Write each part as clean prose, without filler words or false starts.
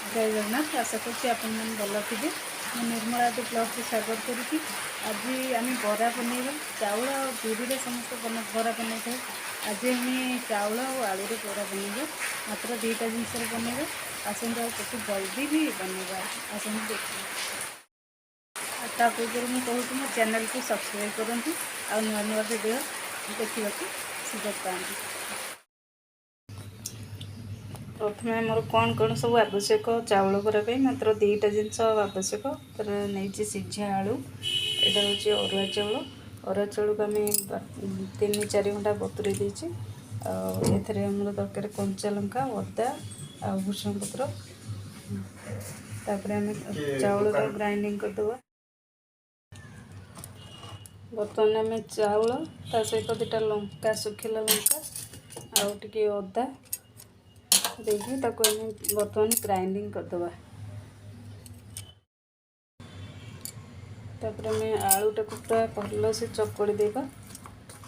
जय जगन्नाथ। आशा कर भल थे। निर्मला आदि ब्लॉग को स्वागत करुँच। आज आम बरा बनइबा चाउल और बिरी समस्त बरा बनई था। आज आम चाउल और आलू बरा बनइबा मात्र दुईटा जिनस बनइबा। आसत बहुत जल्दी भी बनइबा आसत देखिए। ता पूर्व मुझे कहूँ मो चैनल को सब्सक्राइब करूँ आ नुआ नुआ वीडियो देखा सुजोग पाती। प्रथम आमर कौन कौन सब आवश्यक चाउल करने मात्र दुईटा जिनस आवश्यक नहीं सीझा आलू यहाँ हूँ अरुआ चाउल। अरुआ चाउल को आम 3-4 घंटा बतुरे देचे। आमर दरकार कंचा लंका अदा आ भूषण पत्र। तापर आम चाउल ग्राइंडिंग करदे। बर्तमान आम चाउल ता सहित 2टा लंका सुखिला लंका आउ टिके अदा देखिए बर्तमान ग्राइंडिंग करदे। तापर आम आलूटा को पूरा भल से चकड़ी देबा।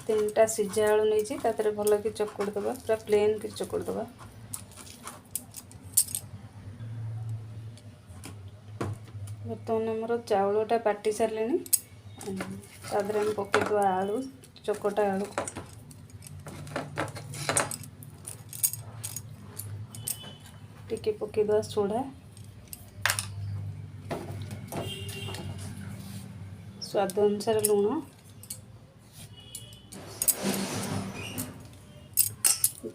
3टा सीझा आलू नहीं ताते भल कि चकड़ी देबा पूरा प्लेन कि चकड़ी देबा। बर्तमान आमर चाउलटा बाटी सारे तादर आम पकईदे आलू चकटा आलू टिके पकईदे सोडा स्वाद अनुसार लुण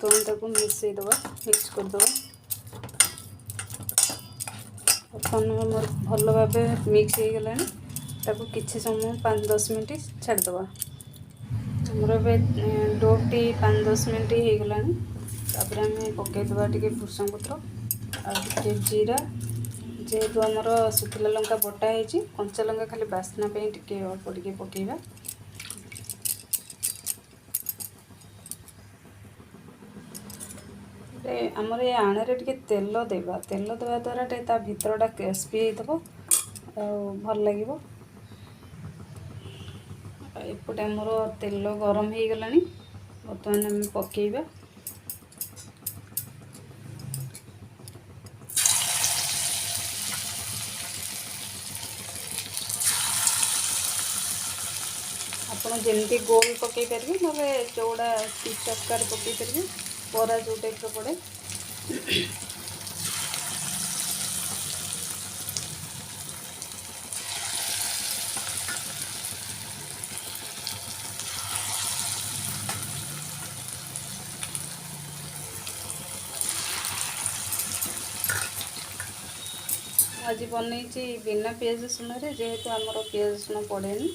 तो मिसईदे मिक्स करदे। बर्तमान भल भाव मिक्स हो गला किसी समय 5-10 मिनट छाड़दे। आमर डोटी 5-10 मिनट हो गला। आम पकईदे टे भूषण पत्र आ जीरा जेहेतु आमर सुखिला लंका बटा है कंचा लंका खाली बास्ना टे अल्प टे पकईबा। आमर ये आणे टे तेल देवा द्वारा ता भितरटा क्रिस्पी हो भल लगे। एपटे आमर तेल गरम हो गला। बर्तमान आम पकईबा। आपड़ जमी गोल पकई पारे ना चौड़ा चक्कर पकई पारे बरा जो टाइप पड़े। आज बनई बिना पियाज रसुण जेहेतु आमर पियाज रसुण पड़ेनि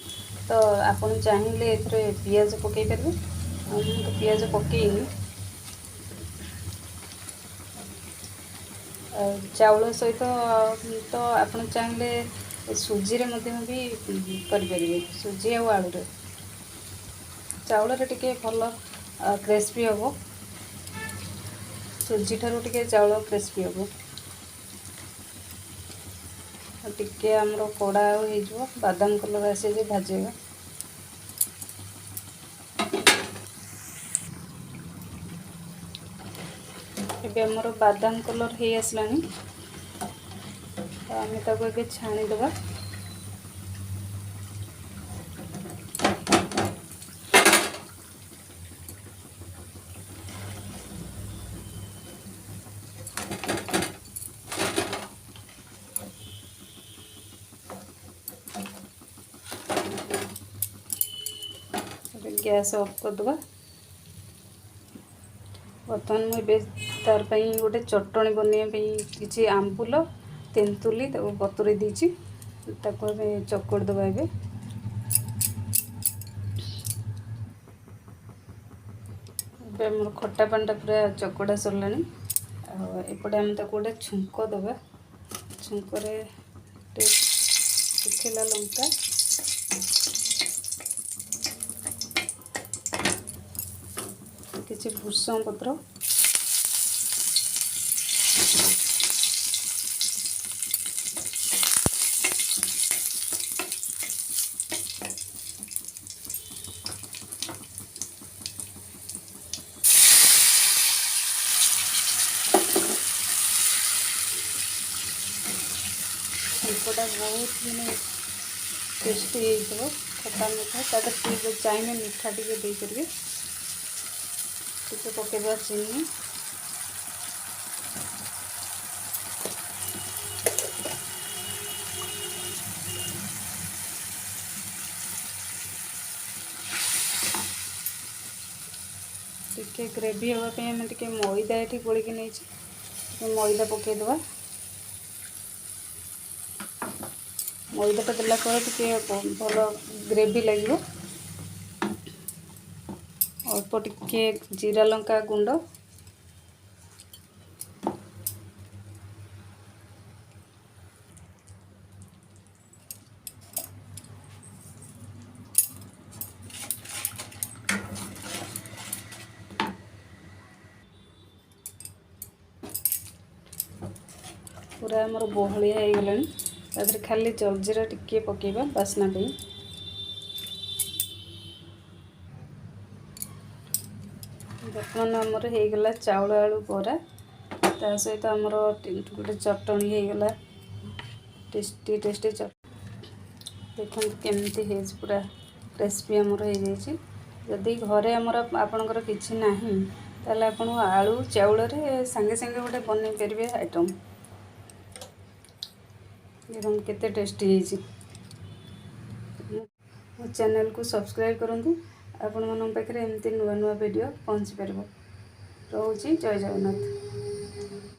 तो आपन चाहिए ए पियाज पकई पारे। तो पियाज पकईनी चाउल सहित तो आप चाहिए सुजी रे भी करें। सुजी आ आलू चाउल टे भल क्रिस्पी हम सुजी ठारू टे चाउल क्रिस्पी हम टिके आमर कड़ा हो बादाम कलर आसे भाजेगा। एबे आमर बादाम कलर हो आसला तो आम ताको छाणीदे। गैस ऑफ करदे। बर्तमान मुझे तार गोटे चटणी बनवाई किसी आंबुल तेंतुली बतुरे देची चकड़ दबा। एम खट्टा पानीटा पूरा चकड़ा सरला। एपटे आम गोटे छुंक दबा। छुंकरे सुखिला लंका किसी भूषण पत्र ଛୁଙ୍କଟା ବହୁତ ମାନେ टेस्टी हो खटा मीठा तार चाहिए मीठा टी देकर पकेबा चीनी टिके ग्रेवी हाँपाई आम टे मैदा ये गोलिक नहीं मैदा पकईदे मैदाटा देला टे भल ग्रेवी लगे अल्प टिके जीरा लंका गुंड पूरा आमर बहलिया हो गलानी तादर खाली जलजीरा टिके पकेबा बास्ना पे बर्तमान आमर हो गला चाउल आलू बरा ता सहित आमर गोटे चटणी हो गला टेस्टी टेस्टी देखो केमती है पूरा रेसिपी आमर हो जाइए जदि घरे आमर आपणकर किसी ना ताले आपण आलू चाउल रे सांगे सांगे गोटे बन पारे आइटम देखो केते टेस्टी है मो चैनल को सब्सक्राइब करूँ आपण मन पाखे एमती नुआ नुआ वीडियो पहुँची पार रोची जय जगन्नाथ।